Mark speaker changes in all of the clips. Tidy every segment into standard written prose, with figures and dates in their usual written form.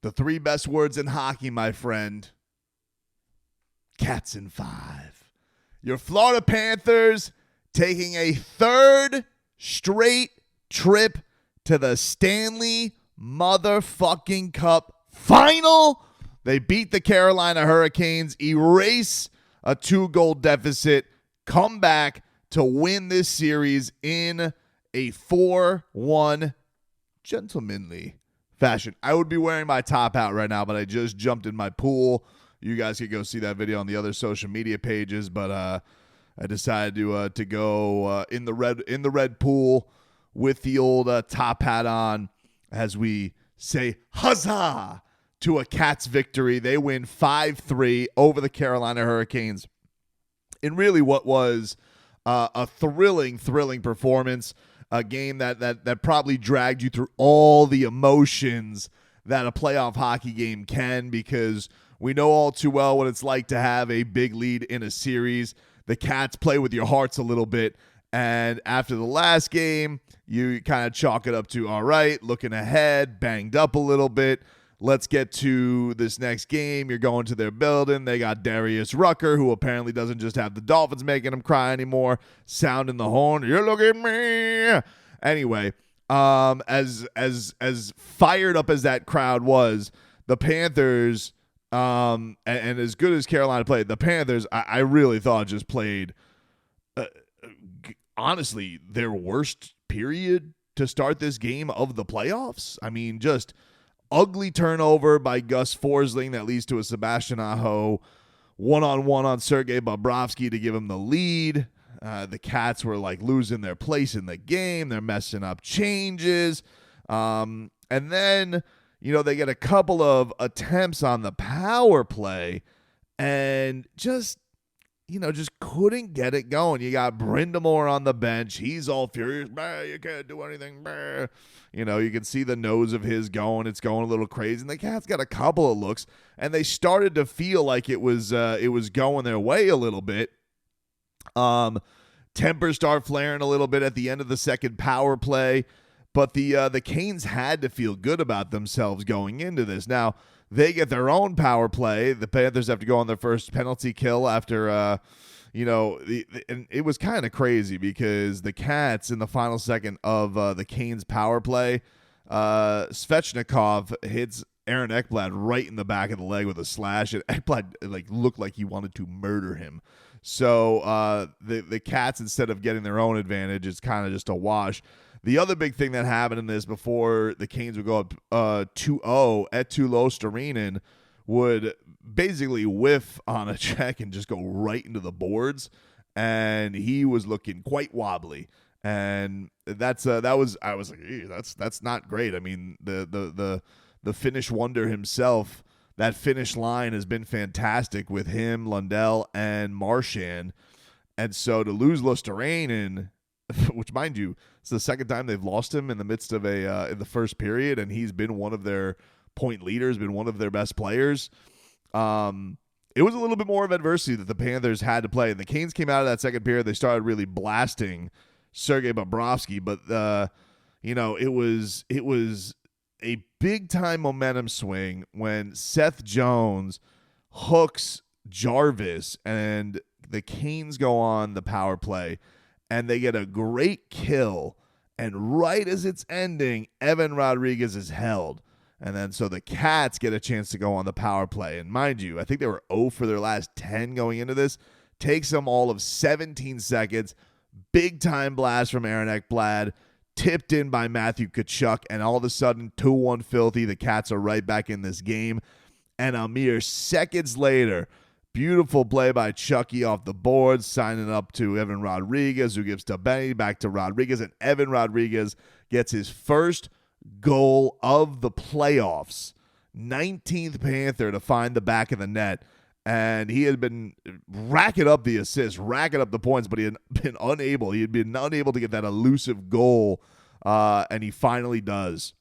Speaker 1: The three best words in hockey, my friend. Cats in 5. Your Florida Panthers taking a third straight trip to the Stanley motherfucking Cup Final. They beat the Carolina Hurricanes, erase a 2-goal deficit, come back to win this series in a 4-1 gentlemanly fashion. I would be wearing my top hat right now, but I just jumped in my pool. You guys could go see that video on the other social media pages, but I decided to go in the red pool with the old top hat on as we say huzzah to a Cats victory. They win 5-3 over the Carolina Hurricanes in really what was a thrilling performance. A game that probably dragged you through all the emotions that a playoff hockey game can, because we know all too well what it's like to have a big lead in a series. The Cats play with your hearts a little bit, and after the last game, you kind of chalk it up to, all right, looking ahead, banged up a little bit. Let's get to this next game. You're going to their building. They got Darius Rucker, who apparently doesn't just have the Dolphins making him cry anymore, sounding the horn. You look at me. Anyway, as fired up as that crowd was, the Panthers, and as good as Carolina played, the Panthers, I really thought just played, honestly, their worst period to start this game of the playoffs. I mean, just ugly turnover by Gus Forsling that leads to a Sebastian Aho one-on-one on Sergei Bobrovsky to give him the lead. The Cats were like losing their place in the game. They're messing up changes. And then, they get a couple of attempts on the power play and just couldn't get it going. You got Brindamore on the bench. He's all furious. You can't do anything. You can see the nose of his going. It's going a little crazy. And the Cats got a couple of looks, and they started to feel like it was going their way a little bit. Tempers start flaring a little bit at the end of the second power play, but the Canes had to feel good about themselves going into this. Now, they get their own power play. The Panthers have to go on their first penalty kill after, and it was kind of crazy because the Cats in the final second of the Canes power play, Svechnikov hits Aaron Ekblad right in the back of the leg with a slash, and Ekblad looked like he wanted to murder him. So the Cats, instead of getting their own advantage, it's kind of just a wash. The other big thing that happened in this before the Canes would go up 2-0, Etulo Starinen would basically whiff on a check and just go right into the boards, and he was looking quite wobbly. And I was like, that's not great. I mean, the Finnish wonder himself, that finish line has been fantastic with him, Lundell, and Marchand. And so to lose Luosterainen, which, mind you, it's the second time they've lost him in the midst of in the first period, and he's been one of their point leaders, been one of their best players. It was a little bit more of adversity that the Panthers had to play. And the Canes came out of that second period. They started really blasting Sergei Bobrovsky, but it was a big-time momentum swing when Seth Jones hooks Jarvis, and the Canes go on the power play, and they get a great kill, and right as it's ending, Evan Rodriguez is held. And then so the Cats get a chance to go on the power play. And mind you, I think they were 0 for their last 10 going into this. Takes them all of 17 seconds. Big-time blast from Aaron Ekblad. Tipped in by Matthew Tkachuk. And all of a sudden, 2-1 filthy. The Cats are right back in this game. And a mere seconds later, beautiful play by Chucky off the boards, signing up to Evan Rodriguez, who gives to Benny, back to Rodriguez. And Evan Rodriguez gets his first goal of the playoffs, 19th Panther to find the back of the net, and he had been racking up the assists, racking up the points, but he had been unable to get that elusive goal, and he finally does.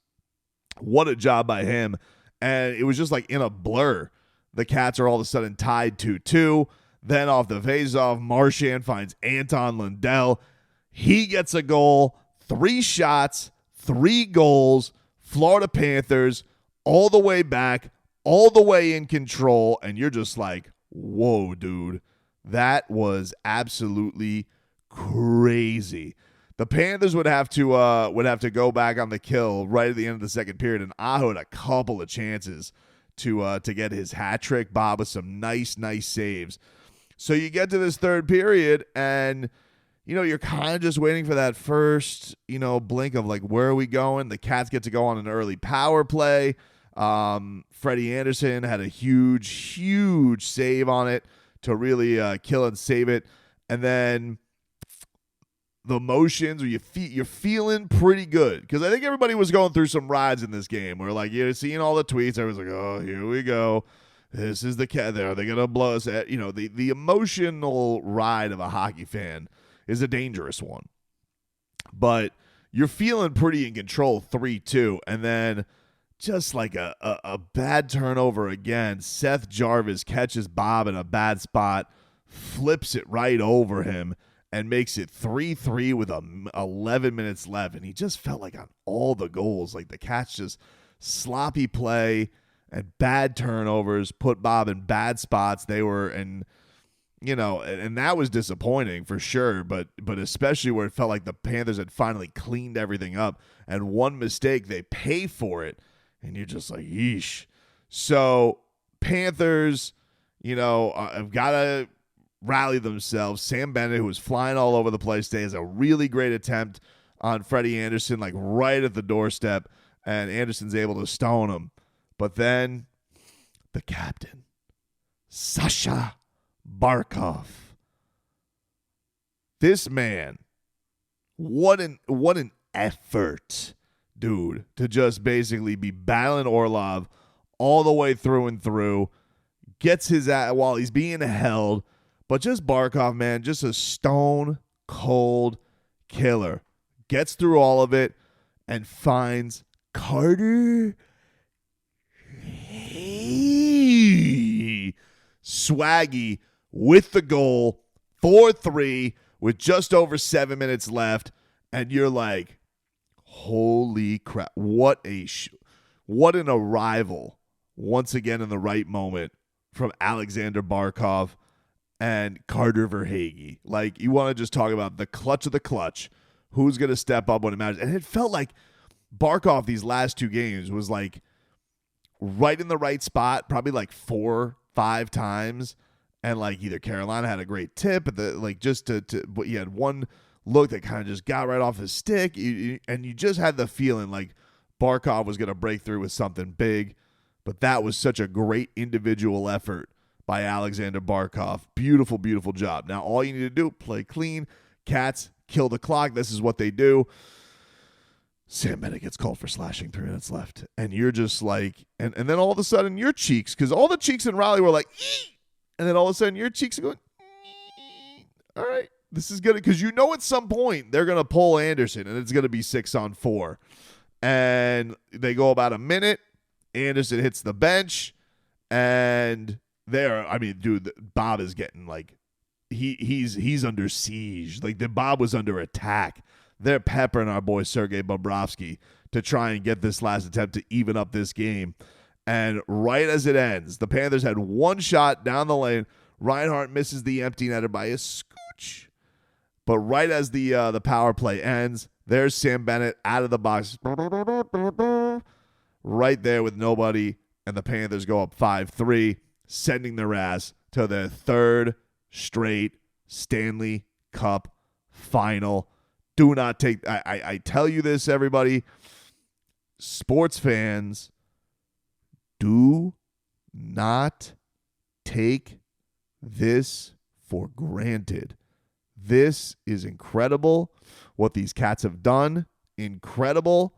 Speaker 1: What a job by him. And it was just like in a blur. The Cats are all of a sudden tied 2-2. Then off the faceoff, Marchand finds Anton Lundell. He gets a goal, 3 shots, 3 goals. Florida Panthers all the way back, all the way in control, and you're just like, whoa, dude. That was absolutely crazy. The Panthers would have to go back on the kill right at the end of the second period, and Aho had a couple of chances to get his hat trick. Bob with some nice saves. So you get to this third period, and you're kind of just waiting for that first blink of like, where are we going? The Cats get to go on an early power play. Freddie Anderson had a huge save on it to really kill and save it, and then the emotions, or you're feeling pretty good, because I think everybody was going through some rides in this game where like you're seeing all the tweets. Everyone's like, oh, here we go. This is the cat. Are they gonna blow us? The emotional ride of a hockey fan is a dangerous one, but you're feeling pretty in control 3-2, and then just like a bad turnover again. Seth Jarvis catches Bob in a bad spot, flips it right over him, and makes it 3-3 with 11 minutes left. And he just felt like on all the goals, like the Cats just sloppy play and bad turnovers put Bob in bad spots. They were, and that was disappointing for sure, but especially where it felt like the Panthers had finally cleaned everything up, and one mistake, they pay for it, and you're just like, yeesh. So Panthers, have got to rally themselves. Sam Bennett, who was flying all over the place today, has a really great attempt on Freddie Anderson, like right at the doorstep, and Anderson's able to stone him. But then the captain, Sasha Barkov. This man, what an effort, dude, to just basically be battling Orlov all the way through and through. Gets his ass while he's being held. But just Barkov, man, just a stone cold killer. Gets through all of it and finds Carter Swaggy with the goal, 4-3 with just over 7 minutes left, and you're like, holy crap, what an arrival once again in the right moment from Alexander Barkov and Carter Verhaeghe. Like, you want to just talk about the clutch of the clutch, who's going to step up when it matters. And it felt like Barkov these last two games was like right in the right spot, probably like 4-5 times, and like either Carolina had a great tip at the but you had one look that kind of just got right off his stick, and you just had the feeling like Barkov was going to break through with something big. But that was such a great individual effort by Alexander Barkov. Beautiful job. Now all you need to do, play clean. Cats kill the clock. This is what they do. Sam Bennett gets called for slashing, 3 minutes left. And you're just like, and then all of a sudden your cheeks, because all the cheeks in Raleigh were like, ee! And then all of a sudden your cheeks are going, ee! All right, this is good. Because at some point they're going to pull Anderson and it's going to be 6-on-4. And they go about a minute. Anderson hits the bench. And dude, Bob is getting like, he's under siege. Like Bob was under attack. They're peppering our boy Sergei Bobrovsky to try and get this last attempt to even up this game. And right as it ends, the Panthers had one shot down the lane. Reinhart misses the empty netter by a scooch. But right as the power play ends, there's Sam Bennett out of the box. Right there with nobody. And the Panthers go up 5-3, sending their ass to their third straight Stanley Cup Final. Do not take, I tell you this, everybody, sports fans, do not take this for granted. This is incredible. What these Cats have done, incredible.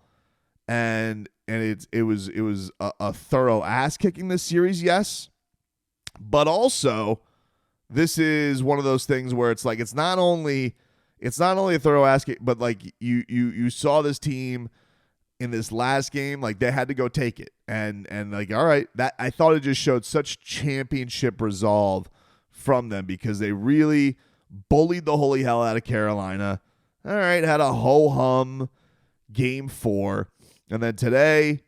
Speaker 1: And it was a thorough ass kicking this series, yes. But also, this is one of those things where it's like it's not only a thorough ass kick, but like you saw this team in this last game, like they had to go take it. And like, all right, that I thought it just showed such championship resolve from them because they really bullied the holy hell out of Carolina. All right, had a ho-hum game 4. And then today,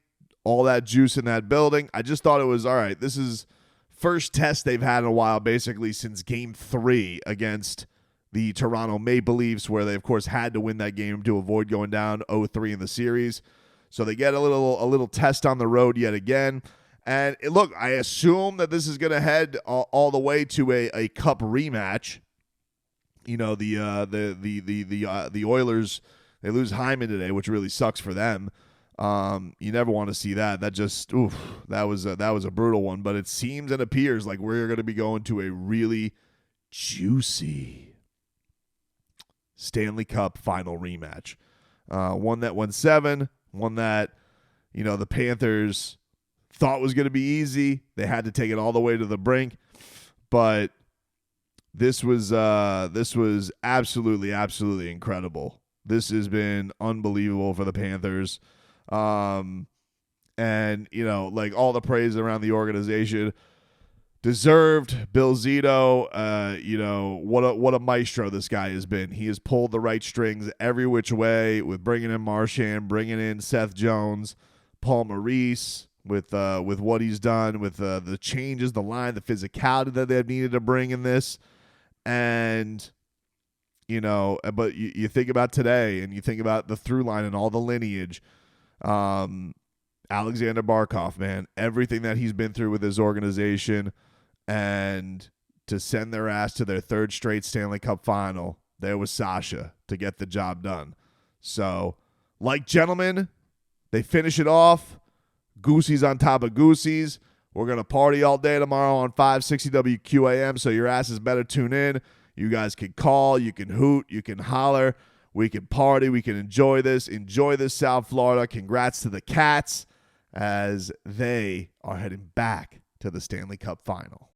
Speaker 1: all that juice in that building. I just thought it was, all right, this is first test they've had in a while, basically since Game 3 against the Toronto Maple Leafs, where they, of course, had to win that game to avoid going down 0-3 in the series. So they get a little test on the road yet again. And look, I assume that this is going to head all the way to a cup rematch. You know, the Oilers, they lose Hyman today, which really sucks for them. You never want to see that. That just, that was a brutal one. But it seems and appears like we're going to be going to a really juicy Stanley Cup Final rematch. One that went 7, one that, the Panthers thought was going to be easy. They had to take it all the way to the brink. But this was absolutely, absolutely incredible. This has been unbelievable for the Panthers. And, like all the praise around the organization. Deserved. Bill Zito, what a maestro this guy has been. He has pulled the right strings every which way with bringing in Marchand, bringing in Seth Jones, Paul Maurice, with what he's done, with the changes, the line, the physicality that they've needed to bring in this. And, but you think about today and you think about the through line and all the lineage. Alexander Barkov, man, everything that he's been through with his organization, and to send their ass to their 3rd straight Stanley Cup Final, there was Sasha to get the job done. So, like gentlemen, they finish it off. Goosey's on top of Goosey's. We're going to party all day tomorrow on 560 WQAM, so your asses better tune in. You guys can call, you can hoot, you can holler. We can party, we can enjoy this. Enjoy this, South Florida. Congrats to the Cats as they are heading back to the Stanley Cup Final.